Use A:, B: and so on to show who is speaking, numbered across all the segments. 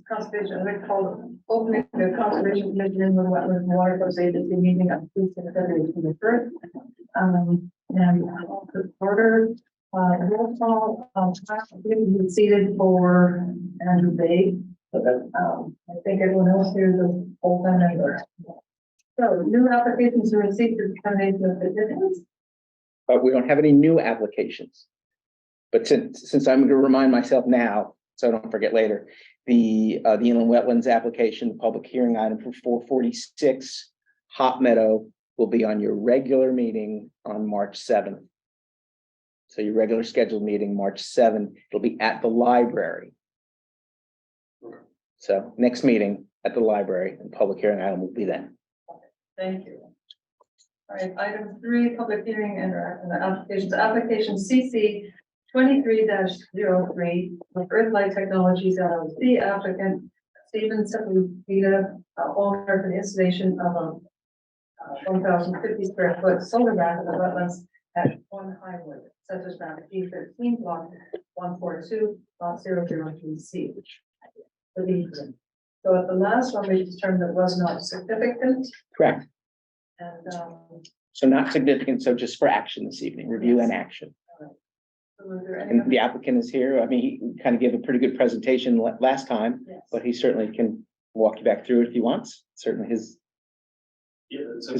A: conservation, I call opening the conservation commission in the wetlands and water course agency meeting on Tuesday, February 21st. And the order, roll call, is seated for Andrew Bay. I think everyone else here is a full-time member. So new applications are received for determination of petitions.
B: But we don't have any new applications. But since I'm going to remind myself now, so I don't forget later, the inland wetlands application, the public hearing item for 446 Hot Meadow will be on your regular meeting on March 7th. So your regular scheduled meeting, March 7th, it'll be at the library. So next meeting at the library and public hearing item will be then.
A: Thank you. All right, item 3, public hearing and applications. Application CC 23-03 with Earthlight Technologies LLC, applicant Stephen Sepulveda, owner for the installation of a 1,050 square foot solar bank in the wetlands at 1 Highwood, Census Map G13, block 142, lot 003C. So at the last one, we determined that it was not significant.
B: Correct.
A: And
B: so not significant. So just for action this evening, review and action. And the applicant is here. I mean, he kind of gave a pretty good presentation last time, yes, but he certainly can walk you back through it if he wants. Certainly his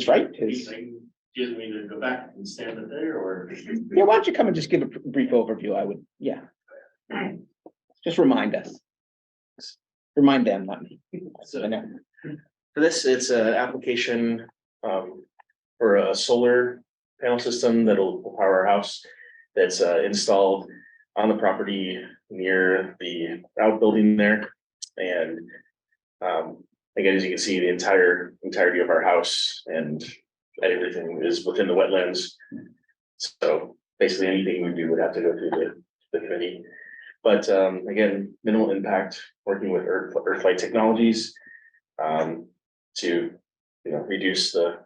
B: right.
C: Do you mean to go back and stand it there, or?
B: Yeah, why don't you come and just give a brief overview? I would, yeah. Just remind us. Remind them, not me.
C: So, for this, it's an application for a solar panel system that'll power our house. That's installed on the property near the outbuilding there, and again, as you can see, the entirety of our house and everything is within the wetlands. So basically, anything we do would have to go through the committee. But again, minimal impact, working with Earthlight Technologies to reduce the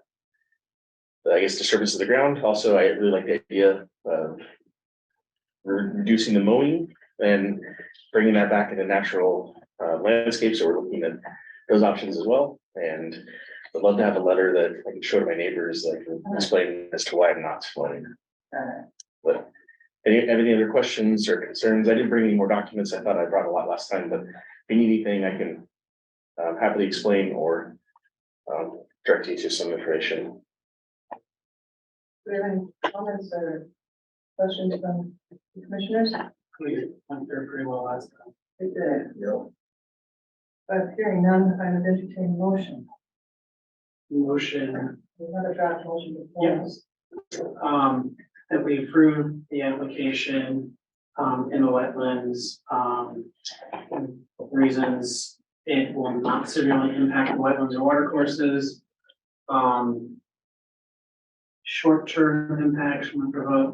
C: I guess disturbance of the ground. Also, I really like the idea of reducing the mowing and bringing that back into natural landscape. So we're looking at those options as well. And I'd love to have a letter that I can show to my neighbors, like explain as to why I'm not mowing. But any other questions or concerns? I didn't bring any more documents. I thought I brought a lot last time, but if you need anything, I can happily explain or direct you to some information.
A: Do we have any comments or questions from the commissioners?
D: We went through pretty well last time.
A: We did. But hearing none, I would entertain motion.
D: Motion.
A: We have a draft motion before us.
D: That we approve the application in the wetlands. Reasons it will not severely impact the wetlands or water courses. Short-term impacts from the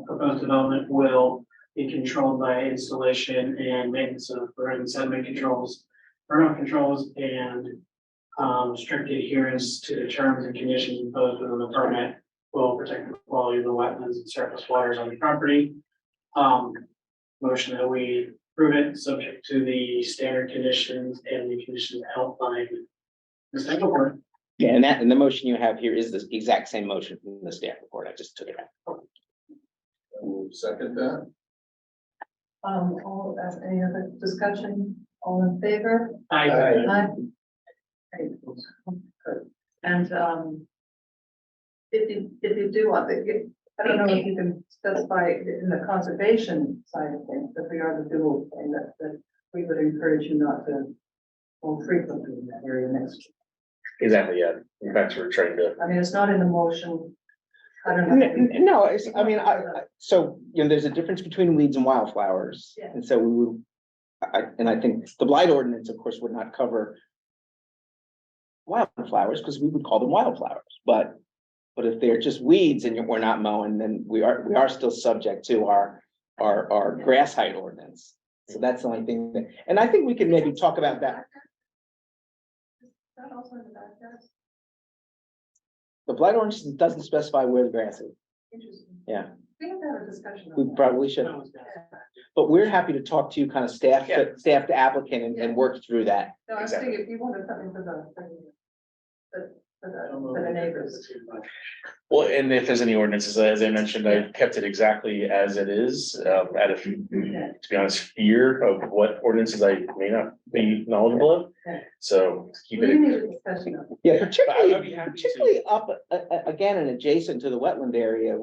D: proposed development will be controlled by installation and maintenance of erosion sediment controls, runoff controls, and strict adherence to the terms and conditions imposed within the permit will protect the quality of the wetlands and surface waters on the property. Motion that we approve it subject to the standard conditions and the conditions outlined in the staff report.
B: Yeah, and the motion you have here is the exact same motion from the staff report. I just took it out.
E: We'll second that.
A: Any other discussion? All in favor?
D: Aye.
A: Aye. Okay. Good. And if you do want to, I don't know if you can specify in the conservation side of things that we are the dual thing that we would encourage you not to go frequently in that area next year.
C: Exactly. Yeah. In fact, we're trying to.
A: I mean, it's not in the motion. I don't know.
B: No, it's, I mean, so, there's a difference between weeds and wildflowers.
A: Yeah.
B: And so we would, I think the blight ordinance, of course, would not cover wildflowers because we would call them wildflowers. But if they're just weeds and we're not mowing, then we are still subject to our grass height ordinance. So that's the only thing that, and I think we can maybe talk about that.
A: Is that also in the backyard?
B: The blight ordinance doesn't specify where the grass is.
A: Interesting.
B: Yeah.
A: We have to have a discussion. on
B: We
A: that.
B: probably should,
D: That was bad.
B: but we're happy to talk to you kind of staff,
C: Yeah.
B: staff to applicant and work through that.
A: No, I was
C: Exactly.
A: thinking if you wanted something for the neighbors.
C: Well, and if there's any ordinances, as I mentioned, I kept it exactly as it is, out of, to be honest, fear of what ordinances I may not be knowledgeable of.
A: Yeah.
C: So keep
A: We
C: it.
A: need a discussion of it.
B: Yeah,
C: I'd be
B: particularly,
C: happy to.
B: particularly up, again, and adjacent to the wetland area.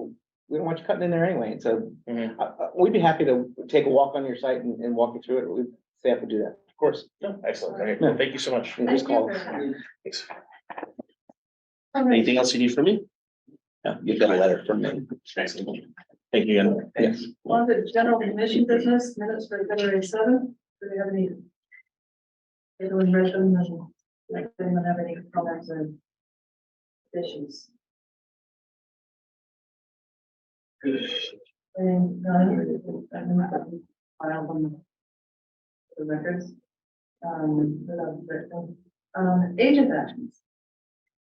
B: We don't want you cutting in there anyway, and so
C: Mhm.
B: we'd be happy to take a walk on your site and walk you through it. We staff would do that, of course.
C: No, excellent. Okay, well, thank you so much.
B: And just
A: Thank you
B: call.
A: very much.
C: Thanks.
A: All right.
C: Anything else you need from me?
B: Yeah, you got a letter from me.
C: Excellent. Thank you again.
B: Yes.
A: On the general commission business, minutes for February 7th, do we have any? Anyone read them and like, anyone have any comments or issues? And none, file them. The records. Agent actions.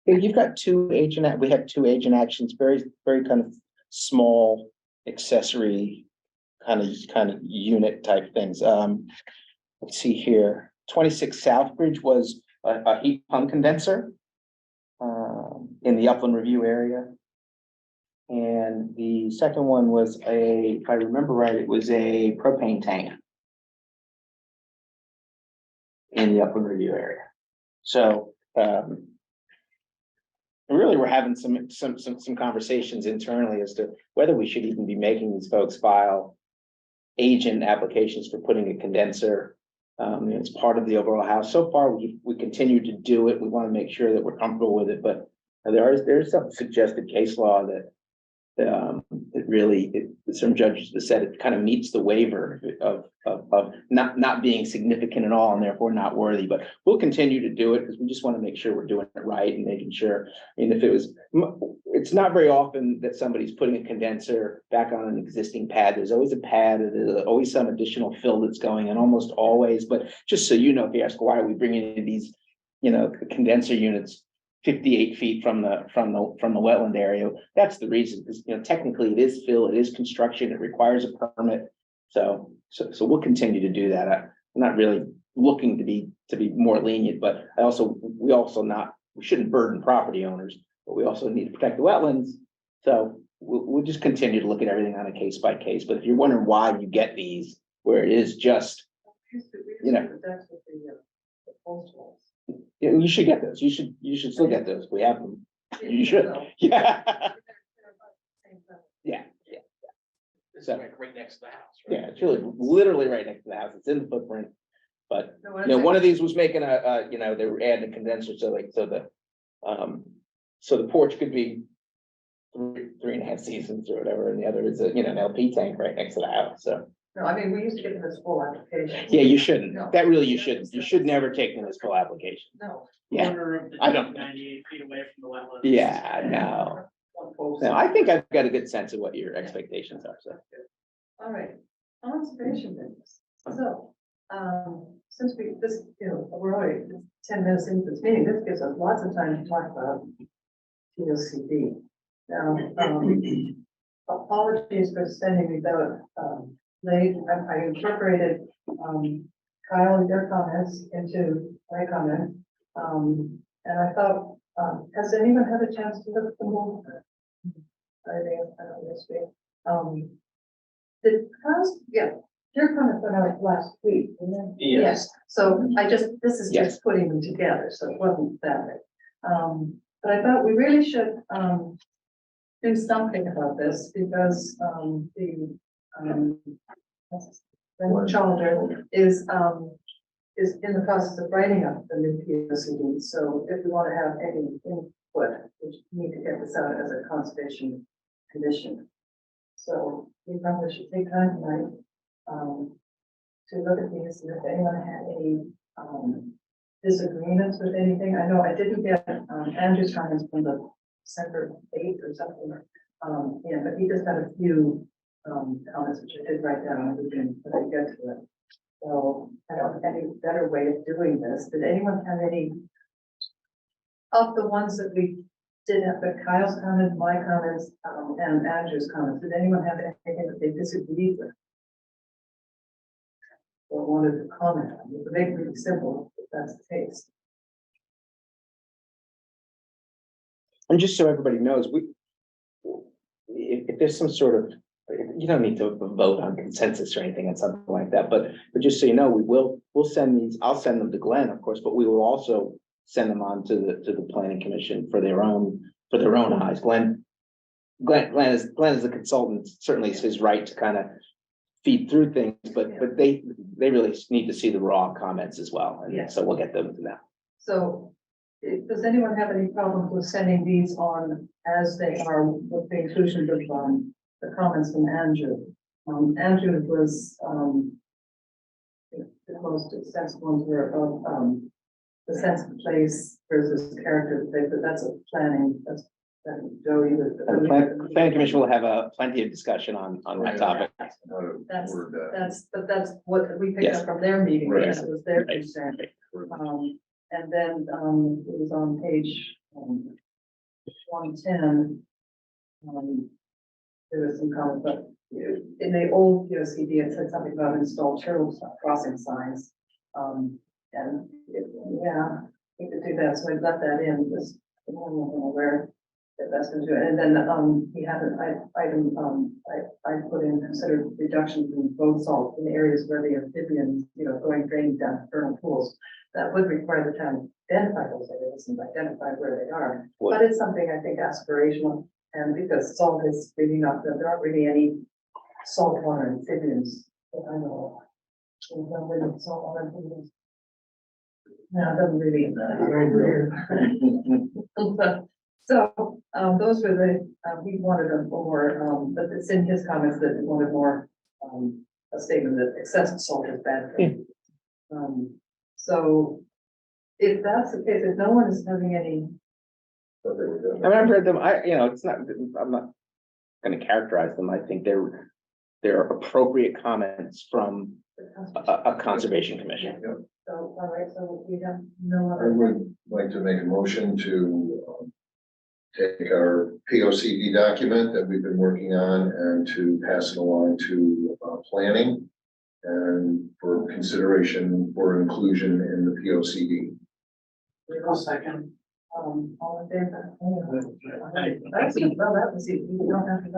B: Yeah, you've got we have two agent actions, very, very kind of small accessory kind of unit type things. Let's see here, 26 Southbridge was a heat pump condenser in the upland review area. And the second one was if I remember right, it was a propane tank in the upland review area. So, really, we're having some conversations internally as to whether we should even be making these folks file agent applications for putting a condenser. It's part of the overall house. So far, we continue to do it. We want to make sure that we're comfortable with it, but there's some suggested case law that some judges have said it kind of meets the waiver of not being significant at all and therefore not worthy, but we'll continue to do it because we just want to make sure we're doing it right and making sure. I mean, it's not very often that somebody's putting a condenser back on an existing pad. There's always a pad, there's always some additional fill that's going in, almost always. But just so you know, if you ask why are we bringing in these, condenser units 58 feet from the wetland area, that's the reason, because technically it is fill, it is construction, it requires a permit. So we'll continue to do that. I'm not really looking to be more lenient, but we shouldn't burden property owners, but we also need to protect the wetlands. So we'll just continue to look at everything on a case by case. But if you're wondering why you get these, where it is just, you should get those. You should still get those. We have them. You should. Yeah. Yeah.
C: It's like right next to the house.
B: Yeah, it's really literally right next to the house. It's in the footprint. But one of these was making they were adding a condenser, so the porch could be 3.5 seasons or whatever, and the other is an LP tank right next to the house. So
A: No, I mean, we used to get them as full applications.
B: yeah, you shouldn't.
A: No.
B: That really you shouldn't. You should never take them as full application.
A: No.
B: Yeah,
D: Corner of the
B: I don't-
D: 98 feet away from the wetlands.
B: yeah, no. No, I think I've got a good sense of what your expectations are. So
A: All right, conservation business. So, since we're already 10 minutes into this meeting, this gives us lots of time to talk about TOCD. Now, apologies for sending these out late. I incorporated Kyle, your comments into my comments. And I thought, has anyone had a chance to look at the move? Your comment went out last week, didn't it?
C: Yes.
A: So this is just putting them together, so it wasn't that. But I thought we really should, do something about this because, the Challenger is in the process of writing up the new POCD. So if we want to have any input, we need to get this out as a conservation condition. So we probably should take time tonight to look at these, and if anyone had any disagreements with anything. I know I didn't get Andrew's comments from the December 8th or something. But he just had a few comments which I did write down but I get to it. So I don't have any better way of doing this. Did anyone have any of the ones that we did have the Kyle's comments, my comments, and Andrew's comments. Did anyone have anything that they disagreed with? Or wanted to comment on? It would make it pretty simple if that's the case.
B: And just so everybody knows, if there's some sort of, you don't need to vote on consensus or anything on something like that, but just so you know, we'll send these, I'll send them to Glenn, of course, but we will also send them on to the planning commission for their own eyes. Glenn is the consultant, certainly it's his right to kind of feed through things, but they really need to see the raw comments as well.
A: Yeah.
B: And so we'll get them to that.
A: So, does anyone have any problem with sending these on as they are with the inclusion of, the comments from Andrew? Andrew was, the most extensive ones were of, the sense of place versus character of place, but that's a planning, that's, Joey was.
B: And the planning commission will have plenty of discussion on that topic.
A: That's what we picked
B: Yes.
A: up from their meeting,
B: Right.
A: yes, it was their
B: Right.
A: concern. And then, it was on page, 110. There was some comment, but in the old POCD, it said something about installed turtle crossing signs. And, yeah, we could do that, so I got that in, just, I don't know where that's going to do it. And then, he had an item, I put in considered reductions in road salt in areas where the amphibians, going draining down vernal pools. That would require the town to identify those areas and identify where they are. But it's something I think aspirational, and because salt is really not, there aren't really any saltwater amphibians that I know of. There's no really saltwater amphibians. No, it doesn't really. So, those were the, he wanted a more, but it's in his comments that he wanted more, a statement that excessive salt is bad for you. So if that's the case, if no one is having any.
B: I mean, I've read them, it's not, I'm not gonna characterize them, I think they're appropriate comments from a conservation commission.
A: So, all right, so we have no
E: I
A: other.
E: would like to make a motion to take our POCD document that we've been working on and to pass it along to planning and for consideration for inclusion in the POCD.
D: I'll second.
A: All in favor? That's easy. Well, that was easy. You don't have to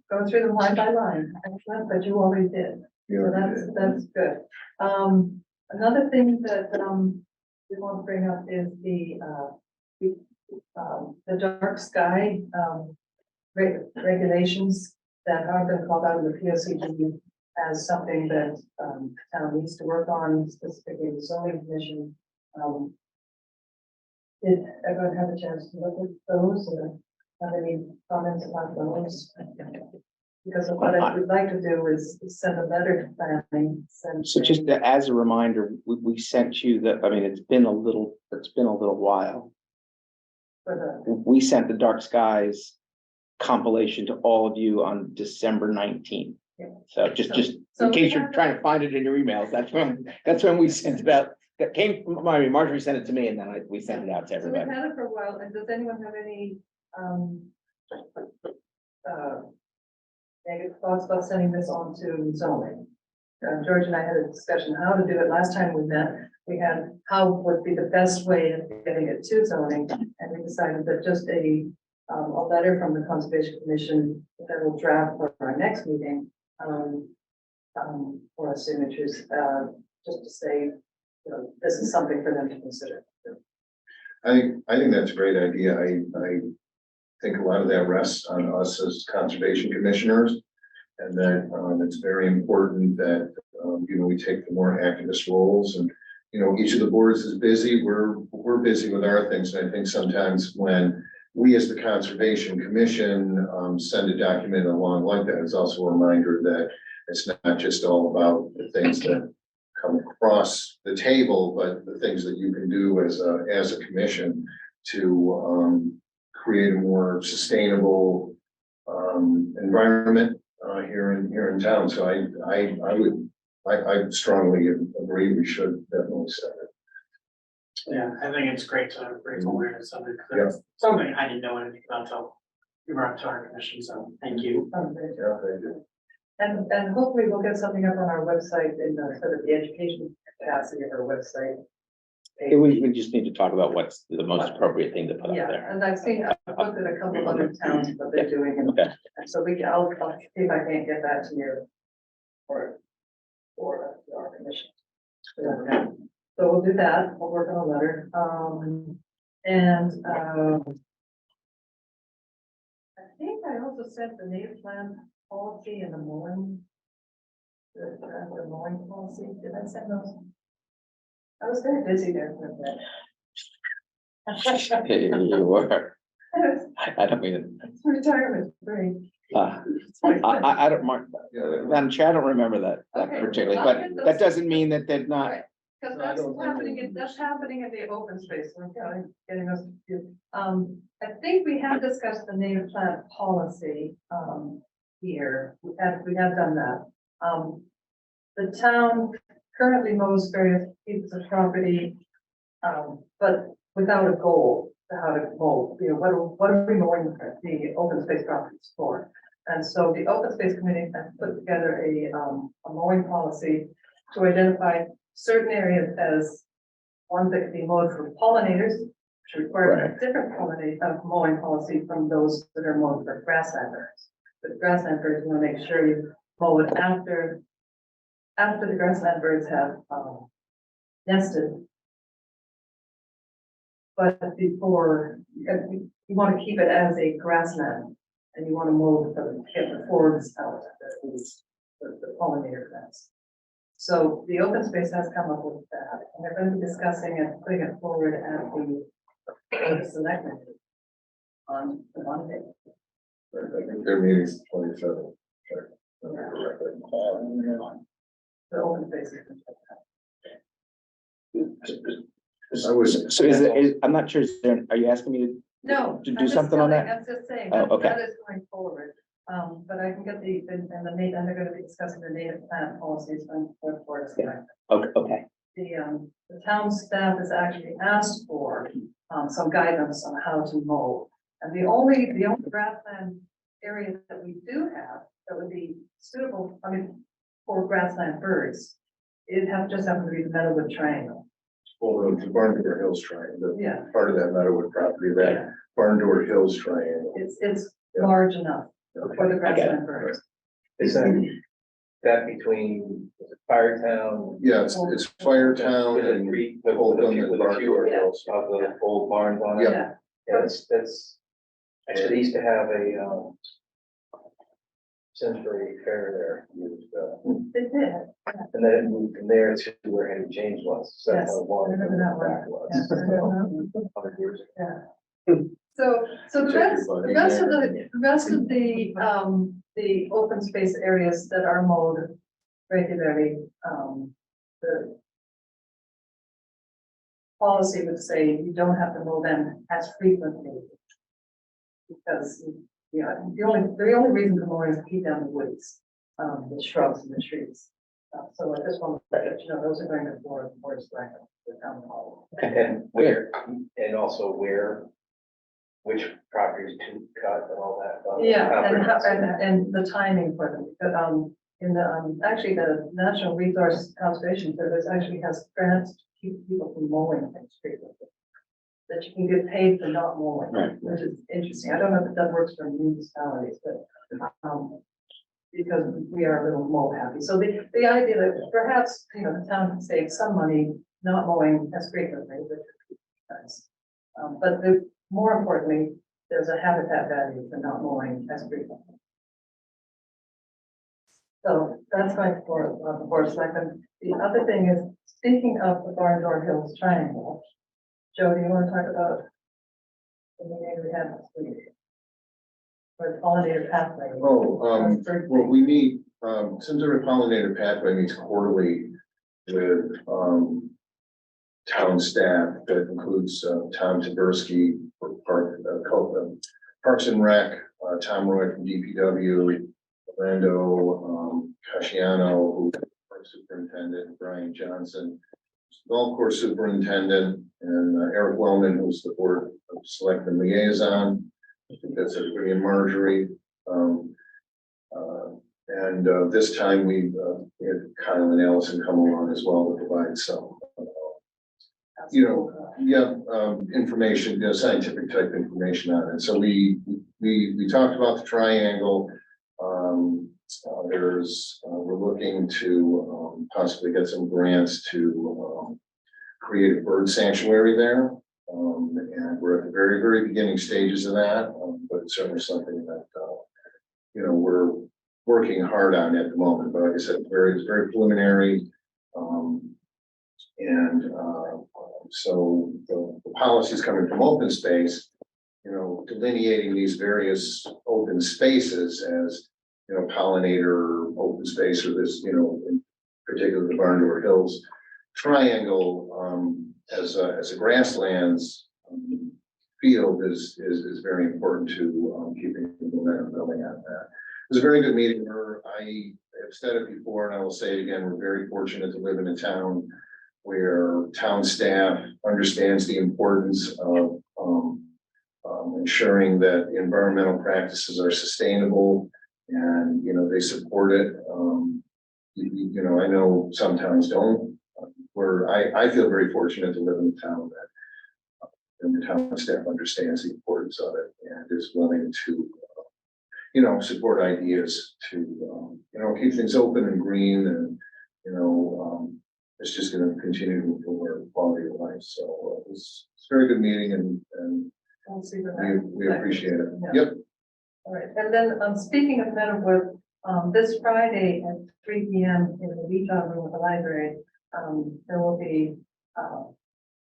A: go through them line by line, but you already did. So that's good. Another thing that, we want to bring up is the dark sky, regulations that have been called out in the POCD as something that, town needs to work on, specifically the zoning commission. Did everyone have a chance to look at those or have any comments about those? Because what I would like to do is send a letter to planning.
B: So just as a reminder, we sent you it's been a little while. We sent the dark skies compilation to all of you on December 19th.
A: Yeah.
B: So just in case you're trying to find it in your emails, that's when we sent it out. That came from Marjorie sent it to me and then we sent it out to
A: So we've
B: everybody.
A: had it for a while, and does anyone have any, negative thoughts about sending this on to zoning? George and I had a discussion how to do it. Last time we met, we had how would be the best way of getting it to zoning, and we decided that just a letter from the Conservation Commission that will draft for our next meeting, for our signatures, just to say, this is something for them to consider.
E: I think that's a great idea. I think a lot of that rests on us as conservation commissioners. And that it's very important that, we take the more activist roles and, each of the boards is busy. We're busy with our things. And I think sometimes when we as the Conservation Commission send a document along like that, it's also a reminder that it's not just all about the things that come across the table, but the things that you can do as a commission to create a more sustainable environment here in town. So I strongly agree we should definitely set it.
D: Yeah, I think it's great to raise awareness of it, because it's something I didn't know anything about until you brought it to our commission, so thank you.
E: Yeah, thank you.
A: And hopefully we'll get something up on our website in the sort of the education capacity of our website.
B: We just need to talk about what's the most appropriate thing to put up
A: Yeah,
B: there.
A: and I've looked at a couple of other towns, what they're doing, and
B: Okay.
A: so I'll see if I can't get that to you. For our commission. So we'll do that, we'll work on a letter, I think I also sent the native plant policy and the mowing. The mowing policy, did I send those? I was very busy there for a bit.
B: You were. I don't mean,
A: It's retirement break.
B: I don't, Madam Chair, I don't remember that
A: Okay,
B: particularly,
A: I'll
B: but
A: get those.
B: that doesn't mean that they're not.
A: Because
E: No, I
A: that's
E: don't think
A: happening,
E: we-
A: that's happening in the open space, we're getting us confused. I think we have discussed the native plant policy, here, we have done that. The town currently mows various pieces of property, but without a goal to how to mow, what are we mowing the open space properties for? And so the open space committee has put together a mowing policy to identify certain areas as ones that can be mowed for pollinators, which require a different mowing policy from those that are mowed for grassland birds. But grassland birds, you want to make sure you mow it after the grassland birds have nested. But before, you want to keep it as a grassland, and you want to mow to get the forbs out, the pollinator plants. So the open space has come up with that, and they're going to be discussing and putting it forward at the selectmen on the Monday.
E: I think their meeting's 27th.
A: The open space.
E: I was.
B: So I'm not sure, are you asking me to?
A: No.
B: To do
A: I'm just
B: something on
A: telling-
B: that?
A: I'm just saying,
B: Oh,
A: that
B: okay.
A: that is going forward. But I can get and they're going to be discussing the native plant policies on the board of selectmen.
B: Okay,
A: The town staff has actually asked for some guidance on how to mow. And the only grassland area that we do have that would be suitable, for grassland birds, just happens to be the Meadowwood Triangle.
E: Well, the Barn Door Hills Triangle,
A: Yeah,
E: part of that Meadowwood property, that Barn Door Hills Triangle.
A: it's large enough for the grassland birds.
F: Is that between Firetown?
E: Yeah, it's Firetown
F: With the
E: and
F: three,
E: Oldham and
F: with the
E: Barn
F: few
E: Door
A: Yeah.
E: Hills.
F: of the old barns on it?
E: Yeah.
F: Yeah, that's, actually, they used to have a, Simsbury fair there, years ago.
A: They did.
F: And then it moved from there to where Henry James was, so
A: Yes,
F: one
A: I remember that one.
F: back was.
A: Yeah, I remember.
F: 100 years ago.
A: Yeah. So the
E: Take your
A: rest,
E: buddy
A: the rest of
E: there.
A: the open space areas that are mowed regularly, the policy would say you don't have to mow them as frequently. Because, the only reason to mow is to keep down the woods, the shrubs and the trees. So I just want to let you know, those are going to board selectmen, the town hall.
F: And where, and also where, which properties to cut and all that.
A: Yeah, and the timing for them, because, in the, actually, the National Resource Conservation Service actually has grants to keep people from mowing things frequently. That you can get paid for not mowing,
B: Right.
A: which is interesting. I don't know if that works for municipalities, but, because we are a little mow happy. So the idea that perhaps, the town can save some money not mowing as frequently, which would be nice. But more importantly, there's a habitat value for not mowing as frequently. So that's going for the board of selectmen. The other thing is, speaking of the Barn Door Hills Triangle, Joe, do you want to talk about the meeting we had this week? For the pollinator pathway.
E: Well, we meet, Simsbury Pollinator Pathway meets quarterly with, town staff that includes, Tom Taberski, Parks and Rec, Tom Roy from DPW, Orlando, Casciano, who Park Superintendent, Brian Johnson, golf course superintendent, and Eric Wellman, who's the board of selectmen liaison. I think that's everybody, and Marjorie. This time we had Kyle and Allison come along as well to provide some, information, scientific type information on it. So we talked about the triangle. We're looking to possibly get some grants to create a bird sanctuary there. And we're at the very, very beginning stages of that, but it's certainly something that, we're working hard on at the moment. But like I said, it's very preliminary. So the policies coming from open space, delineating these various open spaces as, pollinator open space, or this, in particular the Barn Door Hills triangle, as a grasslands field is very important to keeping the momentum going on that. It was a very good meeting. I have said it before and I will say it again, we're very fortunate to live in a town where town staff understands the importance of ensuring that environmental practices are sustainable, and they support it. I know some towns don't. I feel very fortunate to live in a town that and the town staff understands the importance of it and is willing to support ideas to keep things open and green, and it's just going to continue to move forward quality of life. So it's a very good meeting, and
A: I'll see that.
E: we appreciate it.
A: Yeah.
E: Yep.
A: All right, and then, speaking of Meadowwood, this Friday at 3 p.m. in the Utah room of the library, there will be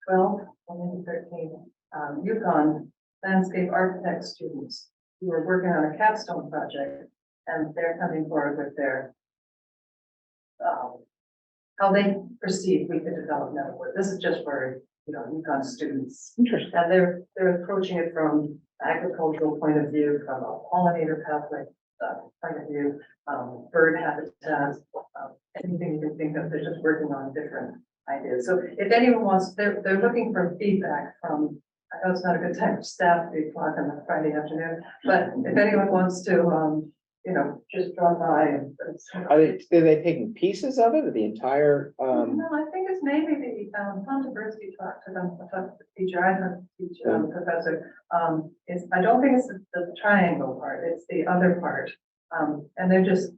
A: 12, maybe 13 Yukon landscape architect students who are working on a capstone project, and they're coming forward with their how they perceive we could develop Meadowwood. This is just for Yukon students.
B: Interesting.
A: And they're approaching it from agricultural point of view, from a pollinator pathway point of view, bird habitat, anything you can think of. They're just working on different ideas. So if anyone wants, they're looking for feedback from. I know it's not a good time for staff, 3 o'clock on a Friday afternoon, but if anyone wants to, just drop by and.
B: Are they taking pieces of it or the entire,
A: No, I think it's maybe the, controversy talked to them, I talked to the teacher, I talked to the teacher, the professor. I don't think it's the triangle part, it's the other part. And they're just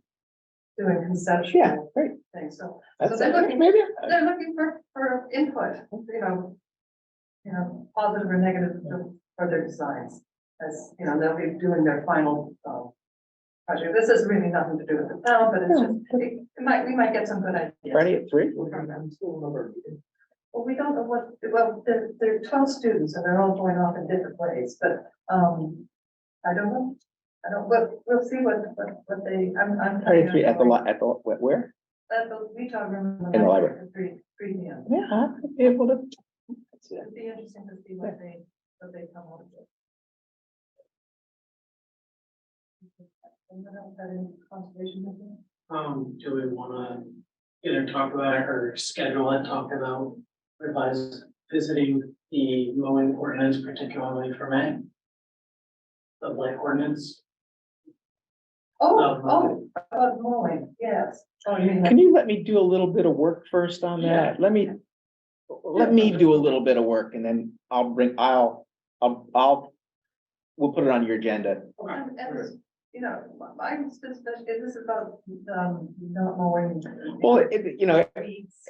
A: doing conceptual.
B: Yeah, great.
A: Things, so
B: That's
A: they're looking,
B: maybe.
A: they're looking for input, positive or negative for their designs. As, they'll be doing their final, project. This has really nothing to do with the town, but it's just, we might get some good ideas.
B: Friday at 3?
A: From them. Well, we don't know there are 12 students and they're all going off in different ways, but, I don't know. We'll see what they, I'm.
B: Friday at 3 at the where?
A: At the Utah room.
B: In the library.
A: At 3 p.m.
B: Yeah, I'll be able to.
A: It'd be interesting to see what they come up with. Anyone else have any conservation business?
D: Do we wanna either talk about it or schedule it, talk about revise visiting the mowing ordinance, particularly for May? The blight ordinance?
A: Oh, about mowing, yes. Oh, you mean
B: Can you let me do a little bit of work first on that? Let me do a little bit of work, and then we'll put it on your agenda.
A: My this is about, not mowing.
B: Well,
A: Weeds.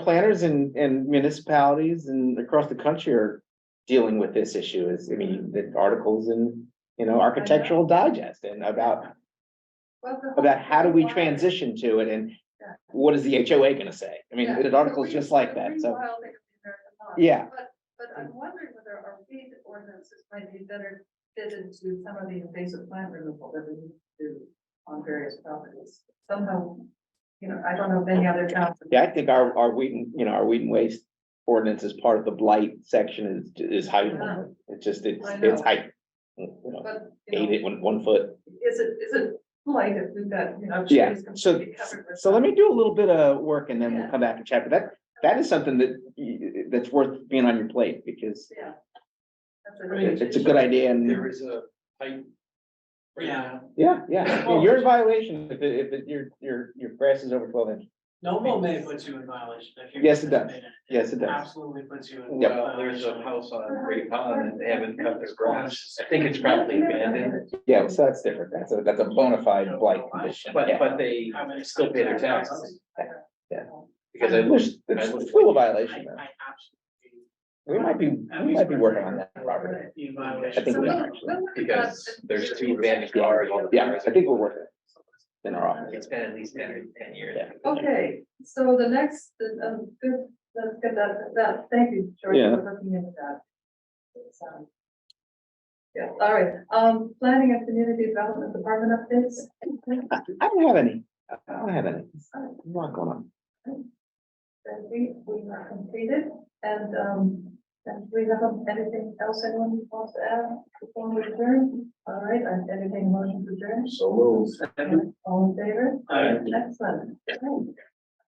B: planners and municipalities and across the country are dealing with this issue. The articles in, Architectural Digest and about how do we transition to it, and what is the HOA gonna say? The article's just like that, so. Yeah.
A: But I'm wondering whether our weed ordinances might be better fit into some of the invasive plant removal that we need to do on various properties. Somehow, I don't know if any other towns.
B: Yeah, I think our weed and waste ordinance as part of the blight section is height. It's just, it's height.
A: But,
B: 1 foot.
A: Is it blight if we've got,
B: Yeah,
A: trees completely covered with.
B: so let me do a little bit of work and then we'll come back and chat. But that is something that, that's worth being on your plate, because
A: Yeah. That's a great.
B: it's a good idea, and
F: There is a height.
D: Yeah,
B: yeah, you're in violation if your grass is over 12 inches.
D: no mow may puts you in violation. If you
B: Yes, it does.
D: participate in
B: Yes, it does.
D: Absolutely puts you in.
B: Yep.
F: Well, there's a house on Great Pond and they haven't cut their grass. I think it's probably abandoned,
B: Yeah, so that's different. That's a bona fide blight condition.
F: but,
B: Yeah.
F: but they still pay their taxes.
B: Yeah.
F: Because I looked,
B: It's
F: I looked.
B: still a violation, though.
D: I absolutely.
B: We might be working on that property.
D: In
B: I
D: violation.
B: think
A: So
B: we
A: we'll-
B: are actually.
A: we'll look at
F: Because
A: that.
F: there's two abandoned cars. all the
B: Yeah,
F: cars
B: I think we're working in our office.
F: It's been at least 10 years.
B: Yeah.
A: Okay, so the next, good, let's get that, thank you, George,
B: Yeah.
A: for looking into that. It's, yeah, all right, planning and community development department updates.
B: I don't have any. I don't have any. What's going on?
A: Then we are completed, and we have anything else anyone wants to add before we adjourn? All right, I'm entertaining motion to adjourn.
E: So moved.
A: All in favor?
D: Aye.
A: Excellent. Okay.